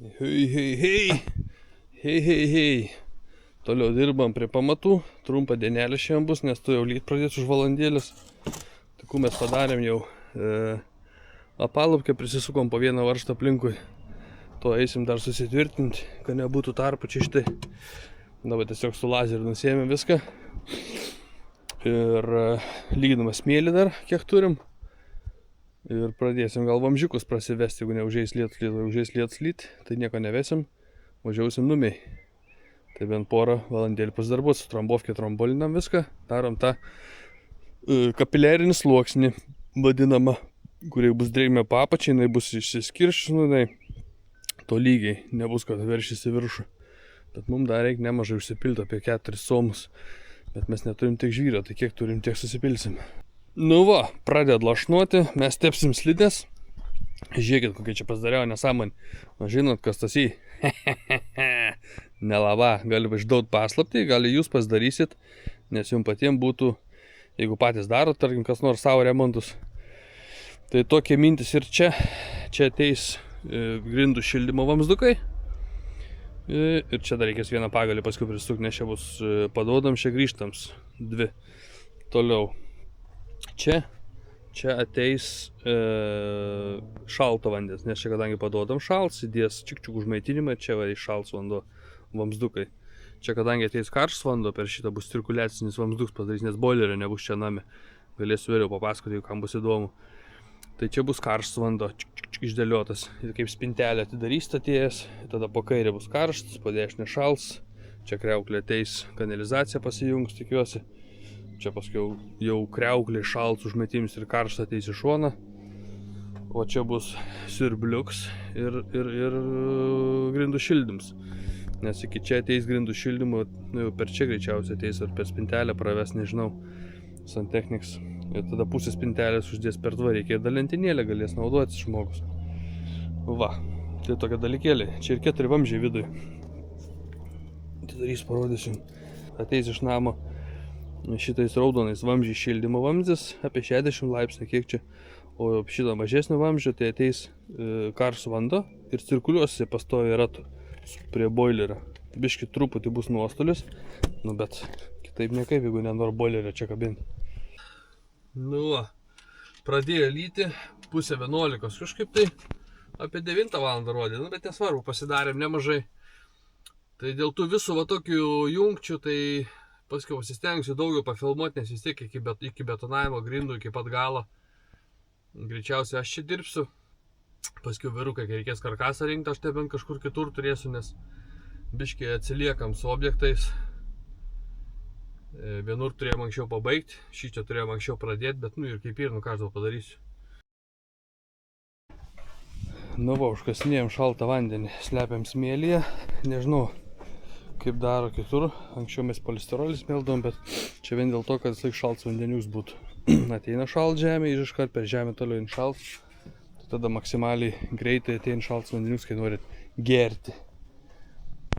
Hei. Toliau dirbam prie pamatų. Trumpa dienelė šiandien bus, nes tu jau lyt pradės už valandėlės. Tikų mes padarėm jau apalupkę, prisisukom po vieną varžtą aplinkui. To eisim dar susitvirtinti, kad nebūtų tarpų čia šitai. Dabar tiesiog su lazeriu nusėmėm viską. Ir lyginamą smėlį dar, kiek turim. Ir pradėsim gal vamžiukus prasivesti, jeigu neužeis lietus lyt, tai nieko nevesim, važiausim numiai. Tai bent porą valandėlį pasidarbuot, su trombovkė trombolinam viską, darom tą kapiliarinį sluoksnį vadinamą, kurie bus drėgmė papačiai, jinai bus išsiskiršus, to lygiai, nebus, kad veršys į viršų. Bet mums dar reikia nemažai užsipilti, apie 4 somus, bet mes neturim tiek žvyro, tai kiek turim, tiek susipilsim. Nu va, pradėt lašnuoti, mes tepsim slidės. Žiūrėkit, kokia čia pasidariau nesąmonė. O žinot, kas tas į? Nelava, gali išduot paslaptį, gali jūs pasidarysit, nes jums patiems būtų, jeigu patys darot, tarkim, kas nors savo remontus. Tai tokie mintis ir čia ateis grindų šildymo vamzdukai. Ir čia dar reikės vieną pagalį paskui prisukti, nes čia bus paduodam, čia grįžtams 2. Toliau. Čia ateis šalto vandens, nes čia kadangi paduodam šalts, įdės čiuk užmaitinimą, čia va šalts vanduo vamzdukai. Čia kadangi ateis karštas vanduo, per šitą bus cirkuliacinis vamzduks padarys, nes boilerio nebus čia name. Galėsiu vėliau papasakoti, jeigu kam bus įdomu. Tai čia bus karštas vanduo, išdėliotas. Ir kaip spintelė atidarys atėjęs, tada po kairė bus karštas, po dešinę šalts. Čia kriauklė ateis, kanalizacija pasijungs, tikiuosi. Čia paskui jau kriauklė šalts užmetims ir karštas ateis į šoną. O čia bus siurbliuks ir grindų šildyms. Nes iki čia ateis grindų šildymų, jau per čia greičiausiai ateis ar per spintelę praves, nežinau, Santechnics. Ir tada pusės spintelės uždės per tvarį, reikia dar lentynėlę galės naudotis žmogus. Va, tai tokie dalykėliai. Čia ir 4 vamzdžiai vidui. Atidarys, parodysiu. Ateis iš namo šitais raudonais vamzdžiai šildymo vamzdis, apie 60 laipsnių, kiek čia. O šito mažesnio vamzdžio tai ateis karštas vanduo ir cirkuliuosi pastoviai ratu prie boilerio. Biški truputį bus nuostolis, bet kitaip nekaip, jeigu nenori boilerio čia kabinti. Nu va, pradėjo lyti, pusė 11 kažkaip tai, apie 9 valandą rodė, bet nesvarbu, pasidarėm nemažai. Tai dėl tų visų va tokių jungčių, tai paskui pasistengsiu daugiau pafilmuoti, nes vis tiek iki betonavimo grindų, iki pat galo. Greičiausiai aš čia dirbsiu. Paskui vyrukai, kai reikės karkasą rinkti, aš tai bent kažkur kitur turėsiu, nes biškiai atsiliekam su objektais. Vienur turėjom anksčiau pabaigti, šį čia turėjom anksčiau pradėti, bet ir kaip ir, ką aš daug padarysiu. Nu va, užkasinėjom šaltą vandenį, slepiam smėlyje, nežinau kaip daro kitur. Anksčiau mes polisterolį smeldom, bet čia vien dėl to, kad jis laik šaltas vandenius būtų. Ateina šalt žemė, iškart per žemę toliau šaltas. Tada maksimaliai greitai ateina šaltas vandenius, kai norit gerti.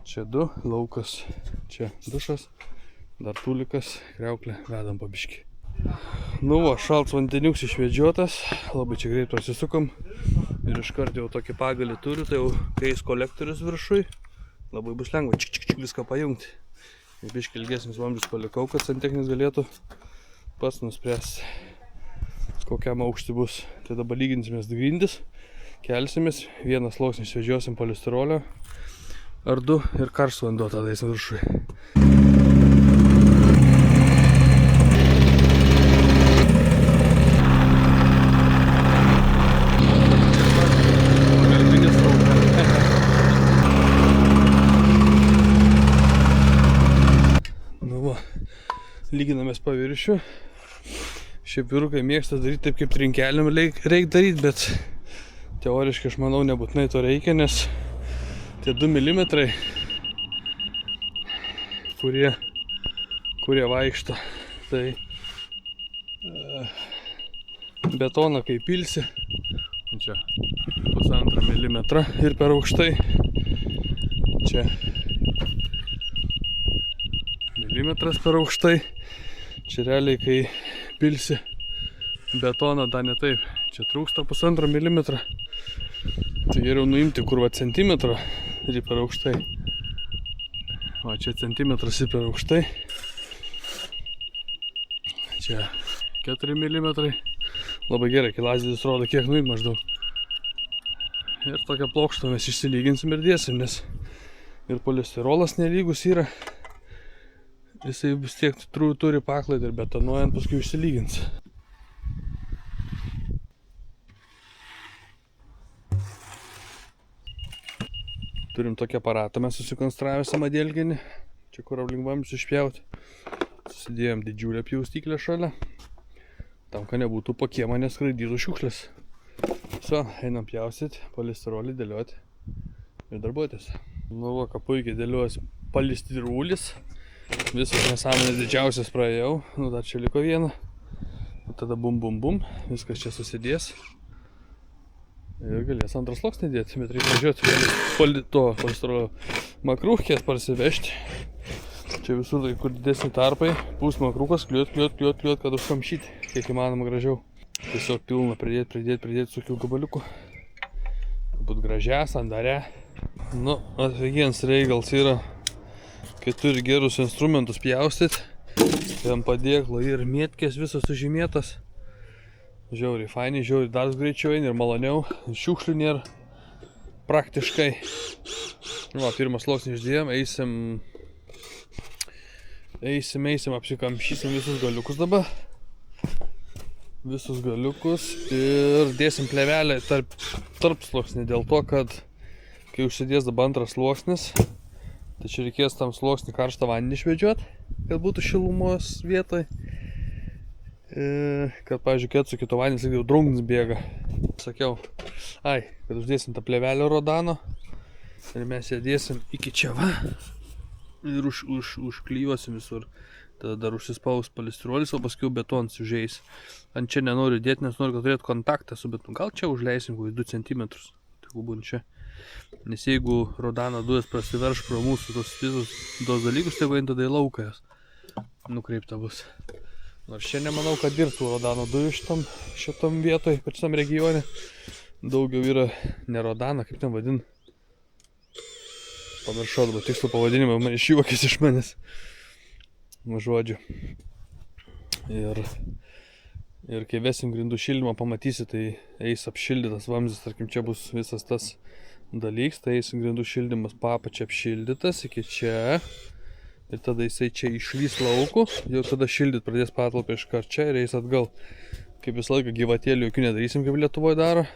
Čia 2, laukas, čia dušas, dar tulikas, kriauklė, vedam pabiškį. Nu va, šaltas vandeniuks išvedžiotas, labai čia greit prasisukom. Ir iškart jau tokį pagalį turiu, tai jau keis kolektorius viršui. Labai bus lengva viską pajungti. Biškį ilgesnis vamzdžius palikau, kad Santechnics galėtų pats nuspręsti, kokiam aukštį bus. Tai dabar lyginsimės grindis, kelsimės, vieną sluoksnį išvedžiosim polisterolio ar 2 ir karštas vanduo tada eis viršui. Lyginamės paviršių. Šiaip vyrukai mėgsta daryti taip, kaip trinkeliam reikia daryti, bet teoriškai aš manau nebūtinai to reikia, nes tie 2 mm, kurie vaikšto, tai betoną kai pilsi, čia 1,5 mm ir per aukštai, čia milimetras per aukštai. Čia realiai, kai pilsi betoną, dar ne taip. Čia trūksta 1,5 mm. Tai geriau nuimti kur va centimetrą ir per aukštai. O čia centimetras ir per aukštai. Čia 4 mm. Labai gerai, kai lazerius rodo kiek nuim maždaug. Ir tokią plokštą mes išsilyginsim ir dėsim, nes ir polistirolas nelygus yra. Jisai vis tiek turi paklaidą ir betonuojant paskui išsilygins. Turim tokį aparatą, mes susikonstravę samadėlginį. Čia kur aplink išpjauti. Susidėjom didžiulę pjaustyklę šalia. Tam, kad nebūtų po kiemą neskraidytų šiukšlės. Viso, einam pjaustyt, polistirolį dėlioti ir darbuotis. Nu va, ką puikiai dėliuosim. Polistirolis. Visos nesąmonės didžiausias praėjau. Nu, dar čia liko viena. Tada bum bum bum. Viskas čia susidės. Ir galės antras sluoksnį dėti. Bet reikia važiuoti polistirolio makrūchkės parsivežti. Čia visur, kur didesni tarpai. Pūs makrūkas, kliuot, kad užkamšyti. Kiek įmanoma gražiau. Tiesiog pilną pridėti su kių gabaliukų. Būt gražia, sandarė. Nu, atvegiens reigals yra, kai turi gerus instrumentus pjaustyt. Ten padėklo ir mėtkės visos sužymėtas. Žiauriai fainiai, žiauriai dar greičiau eina ir maloniau. Šiukšlių nėra praktiškai. Nu, pirmas sluoksnį išdėjom, eisim, apsikamšysim visus galiukus dabar. Visus galiukus ir dėsim plevelę tarp sluoksnį, dėl to, kad kai užsidės dabar antras sluoksnis, tai čia reikės tam sluoksnį karštą vandenį išvedžiuoti, kad būtų šilumos vietoj. Kad, pavyzdžiui, kai atsukį to vandenis, lygiai drungnis bėga. Sakiau, kad uždėsim tą plevelę rodano ir mes ją dėsim iki čia va ir užklijuosim visur. Tada dar užsispaus polistirolis, o paskui betonas užeis. Ant čia nenoriu dėti, nes noriu, kad turėtų kontaktą su betonu. Gal čia užleisim 2 cm. Tai būtent čia. Nes jeigu rodano dujas prasiverš pro mūsų tos dalykus, tai vain tada į lauką jas nukreipta bus. Nors čia nemanau, kad dirbtų rodano dujų šitam vietoj, pačiam regione. Daugiau yra ne rodana, kaip ten vadin. Pamiršau dabar tikslų pavadinimą, man išjuokės iš manęs. Žodžiu. Ir kai vesim grindų šildymą, pamatysi, tai eis apšildytas vamzdis, tarkim, čia bus visas tas dalyks, tai eis grindų šildymas papačia apšildytas iki čia. Ir tada jisai čia išlys laukų, jau tada šildyt pradės patalpą iškart čia ir eis atgal. Kaip visą laiką gyvatėlių jokių nedarysim, kaip Lietuvoje daro.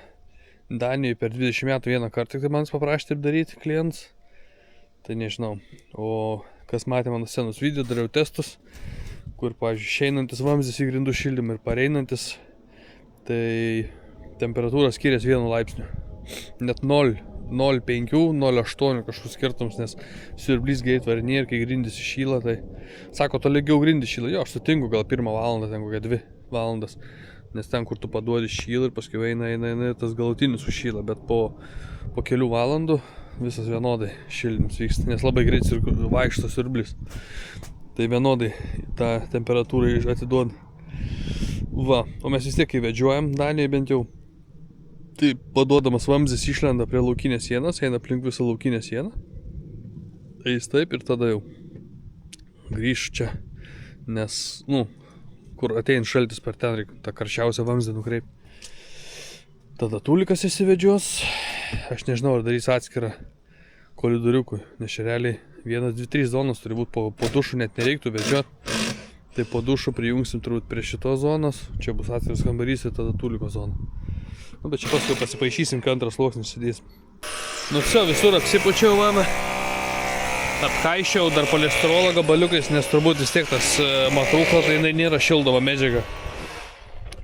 Danijoje per 20 metų vieną kartą tik tai manis paprašė taip daryti klientas. Tai nežinau. O kas matė mano senus video, dariau testus, kur, pavyzdžiui, išeinantis vamzdis į grindų šildymą ir pareinantis, tai temperatūra skiriasi 1 laipsniu. Net 0,5, 0,8 kažkoks skirtums, nes siurblys greit varinėja ir kai grindys įšyla, tai sako, tolygiau grindys šyla. Jo, aš sutinku, gal 1 valandą, ten kokią 2 valandas, nes ten, kur tu paduodi šyla ir paskui eina tas galutinis užšyla, bet po kelių valandų visas vienodai šildymas vyksta, nes labai greit vaikšto siurblys. Tai vienodai tą temperatūrą atiduoda. Va, o mes vis tiek kai vedžiojam, Danijoje bent jau, tai paduodamas vamzdis išlenda prie laukinės sienos, eina aplink visą laukinę sieną. Eis taip ir tada jau grįš čia, nes, kur ateina šaltis per ten, reikia tą karščiausią vamzdį nukreipti. Tada tūlikas įsivedžios. Aš nežinau, ar darys atskirą koridoriukui, nes čia realiai 1, 2, 3 zonos turi būti, po dušų net nereiktų vedžioti. Tai po dušų prijungsim turbūt prie šitos zonos, čia bus atskiras kambarys ir tada tūliko zona. Bet čia paskui pasipaišysim, kai antras sluoksnis sėdėsim. Visur apsipučiau, apkaišiau dar polistirolo gabaliukais, nes turbūt vis tiek tas makrūkla, tai jinai nėra šildoma medžiaga.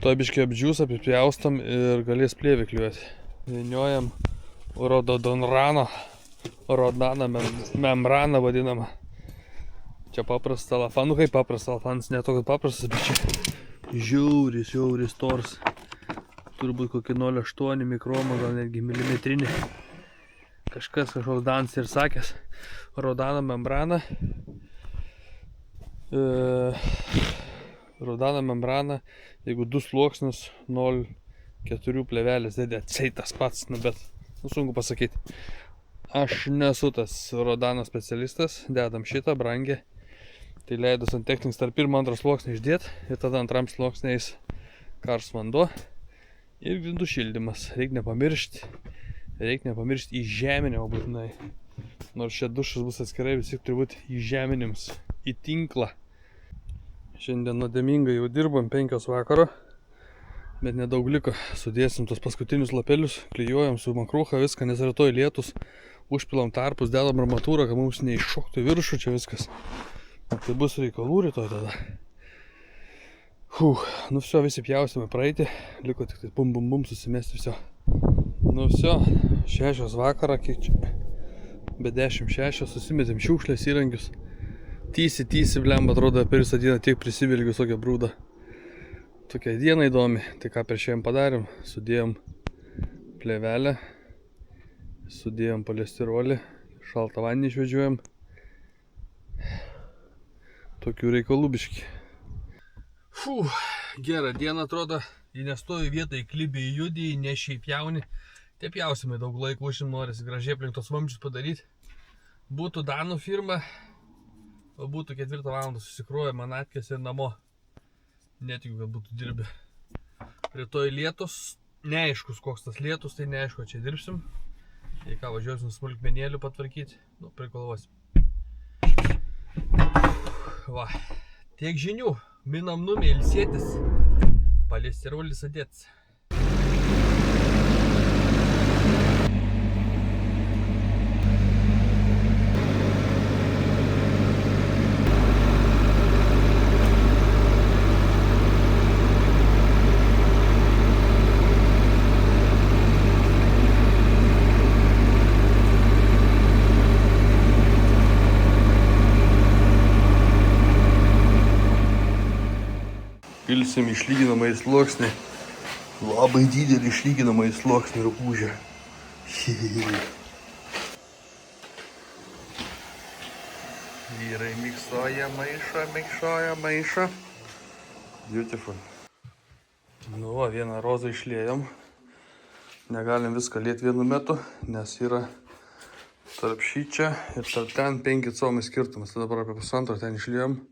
To biškai apdžiūs, apipjaustam ir galės plėvį kliuoti. Vyniojam rododendroną membraną vadinamą. Čia paprastas celofan, kaip paprastas celofanas, ne toks paprastas, bet čia žiauris tors. Turbūt kokį 0,8 mikromą, gal netgi milimetrinį. Kažkoks dans ir sakęs. Rodano membrana. Rodano membrana, jeigu 2 sluoksnius, 0,4 plevelės dėdė, atseit tas pats, bet sunku pasakyti. Aš nesu tas rodano specialistas, dedam šitą brangę. Tai leido santechniks tarp pirmo antro sluoksnį išdėt ir tada antram sluoksnį eis karstas vanduo ir grindų šildymas. Reikia nepamiršti įžeminimo būtinai. Nors čia dušas bus atskirai, vis tiek turi būti įžeminims į tinklą. Šiandien nuodėmingai jau dirbam 5 vakaro, bet nedaug liko. Sudėsim tos paskutinius lapelius, klijuojam su makrucha viską, nes rytoj lietus. Užpilam tarpus, dedam armatūrą, kad mums neiššoktų viršų čia viskas. Tai bus reikalų rytoj tada. Nu viso, visi pjausime praeitį. Liko tik tai bum susimesti viso. Nu viso, 6 vakarą, kiek čia? Be 10-6 susimetėm šiukšlės įrankius. Tysi, blemba, atrodo, per visą dieną tiek prisivilgiu tokią brūdą. Tokia diena įdomi. Tai ką per šiandien padarėm? Sudėjom plėvelę, sudėjom poliestirolį, šaltą vandenį išvedžiuojam. Tokių reikalų biški. Gera diena atrodo. Jei nestoji vietą, įklibė į judį, nešiai pjauni. Tie pjausime daug laiko užim, norisi gražiai aplink tos vamzdžius padaryti. Būtų Danų firma, o būtų 4 valandą susikruoja manatkės ir namo. Netikiu, kad būtų dirbę. Rytoj lietus, neaiškus koks tas lietus, tai neaišku, čia dirbsim. Jei ką, važiuosim smulkmenėlių patvarkyti, prikalvosim. Va, tiek žinių, minam numė ilsėtis, poliestirolis adėts. Pilsim išlyginamąjį sluoksnį. Labai didelį išlyginamąjį sluoksnį rupūžę. Vyrai miksuoja maišą. Beautiful. Nu va, vieną rozą išliejom. Negalim viską lieti vienu metu, nes yra tarp šičia ir tarp ten 5 comai skirtumas. Tai dabar apie 1,5 ten išliejom.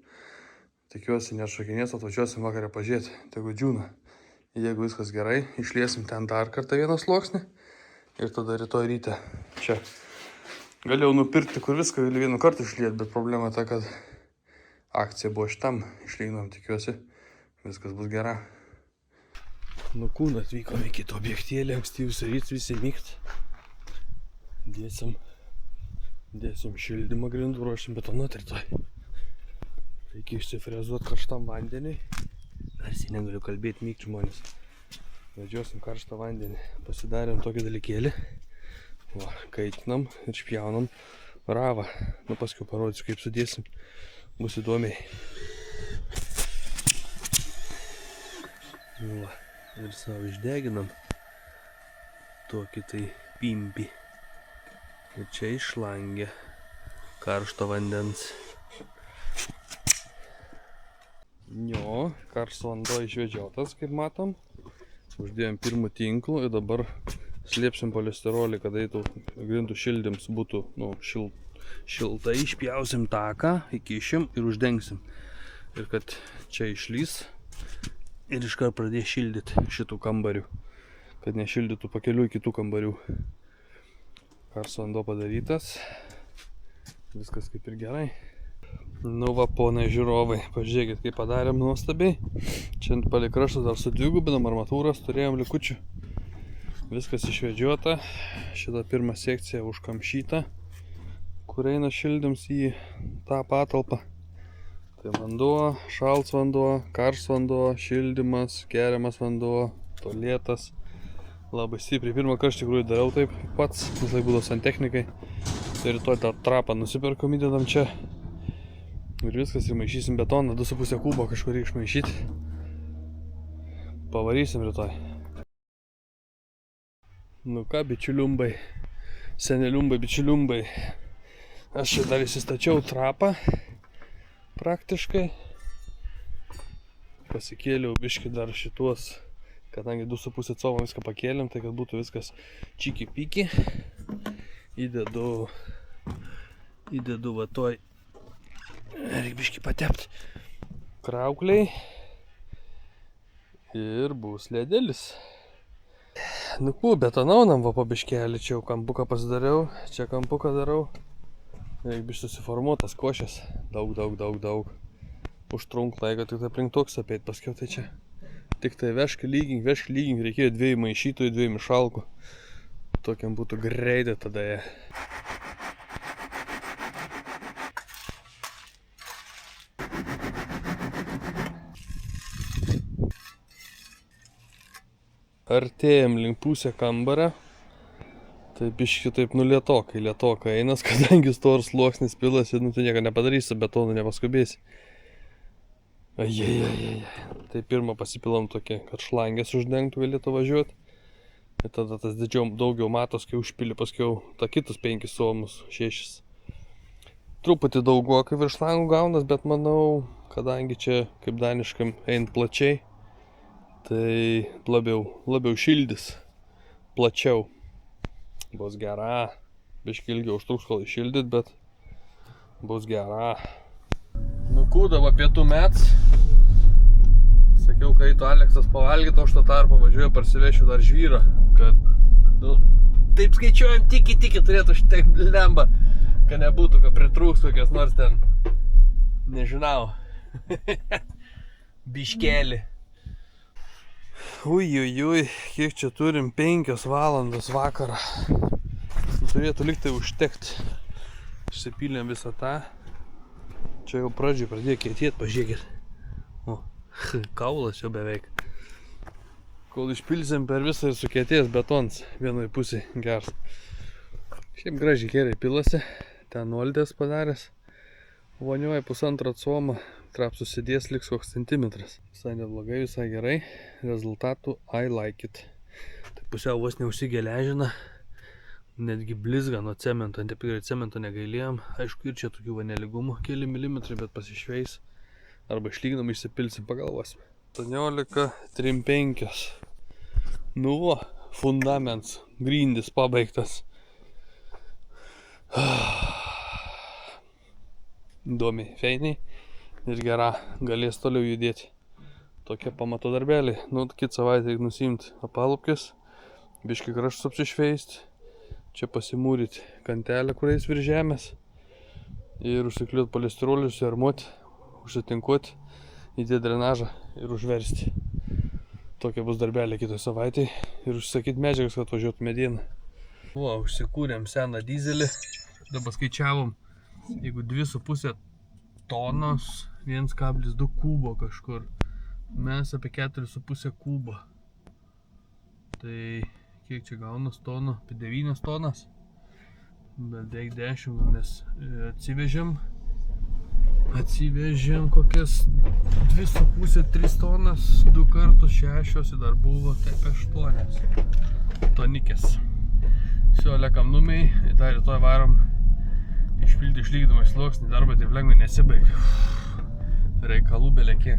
Tikiuosi, nešokinės, atvažiuosim vakarą pažiūrėti, tegu džiūna. Jeigu viskas gerai, išliesim ten dar kartą vieną sluoksnį ir tada rytoj ryte čia. Galėjau nupirkti, kur viską gali vieną kartą išlieti, bet problema ta, kad akcija buvo šitam išlyginom, tikiuosi, viskas bus gera. Nu kūną atvykom į kitą objektėlį, ankstyvus ryts visi mykt. Dėsim šildymą grindų, ruošim betonuoti rytoj. Reikia išsifrezuoti karštam vandeniui. Tarsi negaliu kalbėti mykt žmonės. Vedžiosim karštą vandenį. Pasidarėm tokį dalykėlį. Va, kaitinam ir špjaunam ravą. Nu paskui parodysiu, kaip sudėsim. Bus įdomiai. Va, ir savo išdeginam tokį tai pimpį. Ir čia išlangė karšto vandens. Jo, karštas vanduo išvedžiotas, kaip matom. Uždėjom pirmų tinklų ir dabar slėpsim poliestirolį, kad eitų grindų šildyms būtų šiltai. Išpjausim taką, įkišim ir uždengsim. Ir kad čia išlys ir iškart pradės šildyti šitų kambarių, kad nešildytų pakeliui kitų kambarių. Karštas vanduo padarytas. Viskas kaip ir gerai. Nu va, ponai žiūrovai, pažiūrėkit, kaip padarėm nuostabiai. Čia palei kraštus dar sudvigubinam armatūras, turėjom likučių. Viskas išvedžiota. Šitą pirmą sekciją užkamšyta, kur eina šildyms į tą patalpą. Tai vanduo, šaltas vanduo, karštas vanduo, šildymas, geriamas vanduo, tualetas. Labai stipriai. Pirmą kartą iš tikrųjų dariau taip pats, visai būdavo santechnikai. Tai rytoj tą trapą nusipirkom, įdedam čia. Ir viskas, įmaišysim betoną, 2,5 kubo kažkur išmaišyti. Pavarysim rytoj. Nu ką, bičiuliumbai, seneliumbai, bičiuliumbai. Aš čia dar įsistačiau trapą, praktiškai. Pasikėliau biškį dar šituos Kadangi 2,5 colio viską pakėlėm, tai kad būtų viskas čiki-piki. Įdedu va toj, reikia biškį patepti, kraukliai ir bus ledėlis. Nu, betonaunam va po biškelį, čia jau kampuką pasidariau, čia kampuką darau. Reikia biškį susiformuotas košės, daug. Užtrunk laiką, tik tai aplink toks apeit, paskiau tai čia. Tik tai vežk lygink, reikėjo 2 maišytojų, 2 mišalkų. Tokiam būtų greitai tada jie. Artėjam link pusę kambario. Tai biški taip lietokai einas, kadangi storas sluoksnis pilasi, nu tai nieko nepadarysi, betonu nepaskubėsi. Ajajajajaj. Tai pirmą pasipilam tokį, kad šlangės uždengtų galėtų važiuoti. Ir tada tas daugiau matos, kai užpili paskiau tą kitus 5 suomus, 6. Truputį daugokai virš šlangų gaunas, bet manau, kadangi čia kaip daniškam eint plačiai, tai labiau šildys, plačiau. Bus gera. Biškį ilgiau užtruks kol išildyt, bet bus gera. Nu kūdavo pietų mets. Sakiau, kai tu Aleksas pavalgyt, o aš tą tarpą važiuoju parsivešiu dar žvyrą, kad, nu, taip skaičiuojam, tiki, turėtų šitaip lemba, kad nebūtų, kad pritrūks kokias nors ten, nežinau, biškelį. Ui, kiek čia turim, 5 valandos vakarą. Turėtų liktai užtekti. Išsipylėm visą tą. Čia jau pradžiai pradėjo kietėti, pažiūrėkit. O, kaulas jau beveik. Kol išpilsim per visą ir sukietės betons vienoj pusėj gers. Šiaip gražiai gerai pilasi. Ten nuolydės padaręs. Vonioja 1,5 colio. Trapsų sėdės liks koks centimetras. Visai neblogai, visai gerai. Rezultatų I like it. Tai pusiau vos neužsigeležina. Netgi blizga nuo cemento. Tikrai cemento negailėjom. Aišku, ir čia tokių va neligumų. Keli milimetrai, bet pasišveis. Arba išlyginam, išsipilsim, pagalvosim. 18,35. Nu va, fundaments. Grindis pabaigtas. Įdomiai, feiniai. Ir gera, galės toliau judėti. Tokie pamato darbeliai. Nu, kitą savaitę reikia nusimti apalupkės, biškį kraštus apsišveisti, čia pasimūryti kantelę, kuriais virš žemės ir užsikliuoti polisterolį, susiarmuoti, užsitinkuoti, įdėti drenažą ir užversti. Tokie bus darbeliai kitą savaitę ir užsakyti medžiagas, kad važiuotų medieną. O, užsikūrėm seną dizelį, dabar skaičiavom, jeigu 2,5 tonos, 1,2 kubo kažkur. Mes apie 4,5 kubo. Tai kiek čia gaunas tonų? Apie 9 tonas. Beveik 10, nes atsivežėm kokias 2,5-3 tonas, 2 kartus 6 ir dar buvo taip 8 tonikės. Visi lekam numiai, dar rytoj varom išpilti išlygdamą sluoksnį, darbą taip lengvai nesibaigia. Reikalų belė kiek.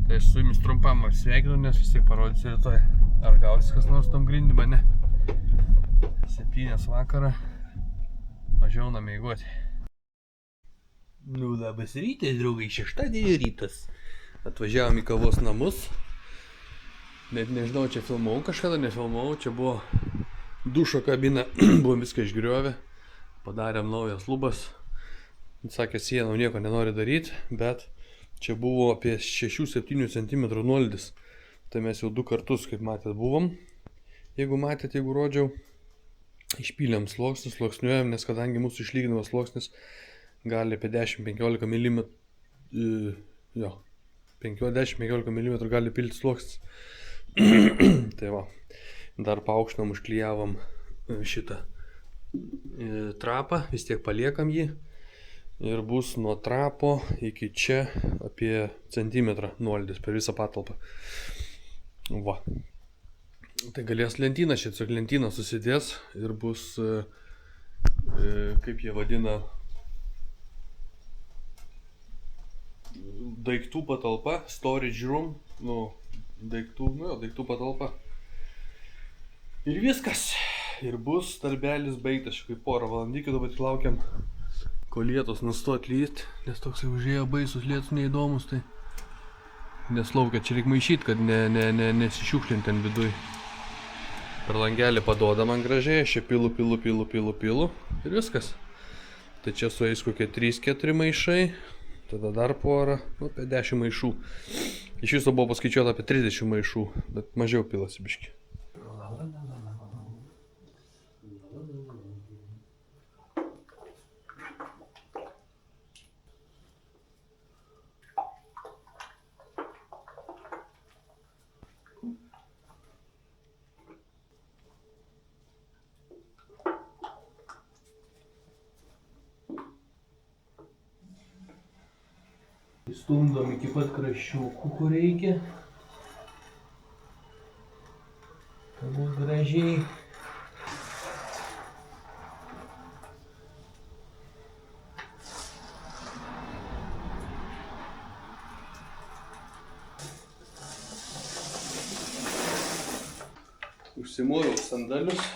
Tai aš su jumis trumpam sveikinu, nes vis tiek parodysiu rytoj. Ar gausis kas nors tam grindimą, ne? 7 vakarą. Važiaunam mėgoti. Nu, labas rytas, draugai, 6 rytas. Atvažiavom į kavos namus. Net nežinau, čia filmavau kažkada, nefilmavau. Čia buvo dušo kabina, buvom viską išgriovę. Padarėm naujas lubas. Sakė, sienų nieko nenori daryti, bet čia buvo apie 6-7 cm nuolydis. Tai mes jau 2 kartus, kaip matėt, buvom. Jeigu matėt, jeigu rodžiau, išpylėm sluoksnius, sluoksniuojam, nes kadangi mūsų išlyginamas sluoksnis gali apie 10-15 mm, 10-15 mm gali pilti sluoksnis. Tai va, dar paaukštinom, užklijavom šitą trapą, vis tiek paliekam jį ir bus nuo trapo iki čia apie centimetrą nuolydis per visą patalpą. Va. Tai galės lentyną, šiek lentyną susidės ir bus, kaip jie vadina, daiktų patalpa, storage room, nu, daiktų patalpa. Ir viskas. Ir bus darbelis baigtas, kaip porą valandykų, dabar laukiam, kol lietus nustot lyt, nes toksai užėjo baisus lietus neįdomus, tai nes laukia čia reik maišyt, kad nesišiukšlint ten viduj. Per langelį paduoda man gražiai, aš čia pilu ir viskas. Tai čia sueis kokie 3-4 maišai, tada dar porą, apie 10 maišų. Iš viso buvo paskaičiuota apie 30 maišų, bet mažiau pilasi biški. Stumdom iki pat kraščiukų, kur reikia. Tai bus gražiai. Užsimoviau sandalius.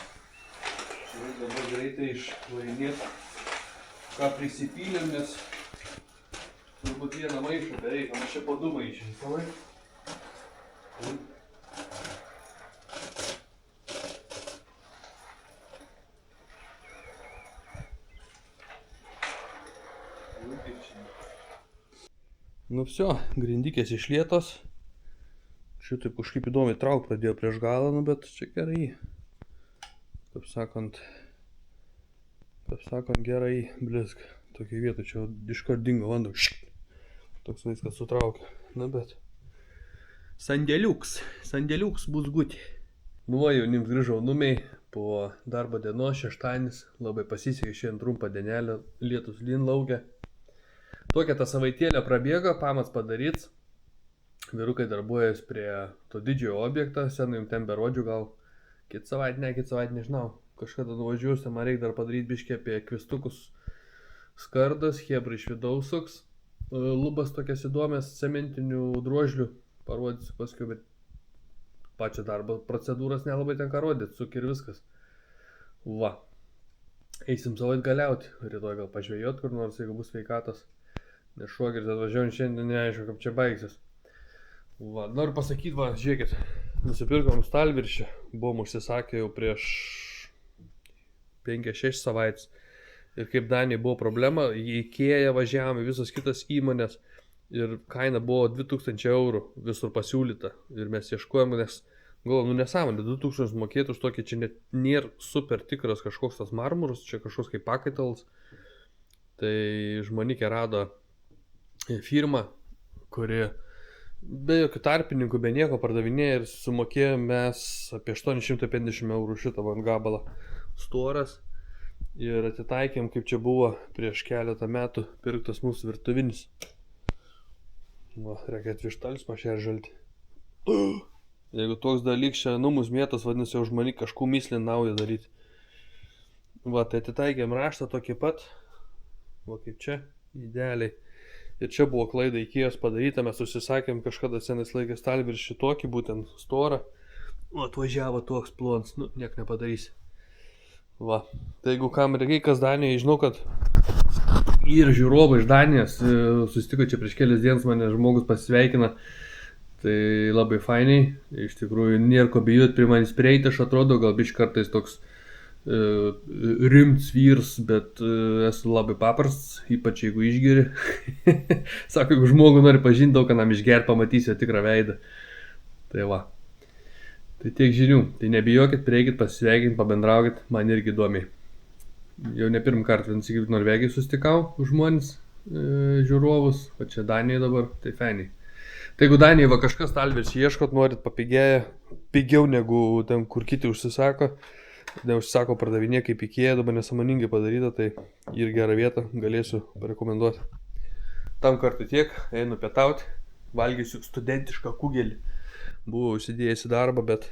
Dabar greitai išvarinėt, ką prisipylėm, nes turbūt vieną maišą bereik, o mes čia po 2 maišį visą laiką. Nu vsio, grindikės išlietos. Šitaip kažkaip įdomiai trauk pradėjo prieš galą, nu bet čia gerai. Kaip sakant, gerai blizg. Tokia vieta čia iškart dingo vanduo. Toks viskas sutraukia. Na bet. Sandėliuks bus guti. Nu va, jaunims grįžau numiai po darbo dienos, šeštadienis. Labai pasisekė šiandien trumpą dienelę, lietus lyn laukia. Tokia ta savaitėlė prabėgo, pamats padaryts. Vyrukai darbuojas prie to didžiojo objektą, senai jums ten berodžiu, gal kitą savaitę, nežinau. Kažkada nuvažiuosiu, man reikia dar padaryti biškį apie kvistukus skardas, hebra iš vidaus suks. Lubas tokias įdomias cementinių drožlių parodysiu paskui, bet pačią darbo procedūras nelabai tenka rodyti, suk ir viskas. Va. Eisim savaitę galiauti, rytoj gal pažvejot kur nors, jeigu bus sveikatos. Nes šuogeris atvažiuojant šiandien neaišku, kaip čia baigsis. Va, noriu pasakyti, va, žiūrėkit, nusipirkom stalviršį, buvom užsisakę jau prieš 5-6 savaitės. Ir kaip Danijai buvo problema, į Ikėją važiavome, visos kitas įmonės ir kaina buvo 2000 eurų visur pasiūlyta. Ir mes ieškojom, nes galvoju, nu nesąmonė, 2000 mokėti už tokį, čia net nėra super tikras kažkoks tas marmuras, čia kažkoks kaip pakaitalas. Tai žmonikė rado firmą, kuri be jokių tarpininkų, be nieko pardavinėja ir sumokėjome mes apie 850 eurų šitą gabalą storas. Ir atitaikėm, kaip čia buvo prieš keletą metų pirktas mūsų virtuvinis. Va, reikia atvištalis pašeržalti. Jeigu toks dalyks čia numus mėtas, vadinasi, už mani kažkų myslį naują daryti. Va, tai atitaikėm raštą tokį pat. Va, kaip čia, idealiai. Ir čia buvo klaida Ikėjos padaryta, mes užsisakėm kažkada senais laikais stalviršį tokį, būtent storą. O, atvažiavo toks plons, nu, niek nepadarysi. Va, tai jeigu kam reikia, kas Danijoje, žinau, kad ir žiūrovai iš Danijos susitiko čia prieš kelias dienas, mane žmogus pasveikina, tai labai fainiai, iš tikrųjų nėra ko bijot prie manęs prieiti, aš atrodo, gal biškai kartais toks rimts vyrs, bet esu labai paprastas, ypač jeigu išgeri. Sako, jeigu žmogų nori pažinti, daug kanam išgerti, pamatysi tikrą veidą. Tai va. Tai tiek žinių, tai nebijokit, prieikit, pasisveikint, pabendraukit, man irgi įdomiai. Jau ne pirmą kartą, vienas iki Norvegijai sustikau žmonės, žiūrovus, o čia Danijai dabar, tai fainiai. Tai jeigu Danijai va kažkas stalviršį ieškot, norit papigėję, pigiau negu ten kur kiti užsisako, neužsisako pardavinė kaip Ikėja, dabar nesąmoningai padaryta, tai ir gerą vietą galėsiu parekomenduoti. Tam kartui tiek, einu pietauti, valgysiu studentišką kugelį. Buvau užsidėjęs į darbą, bet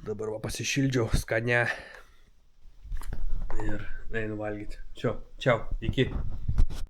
dabar va pasišildžiau skane ir einu valgyti. Čiau, iki.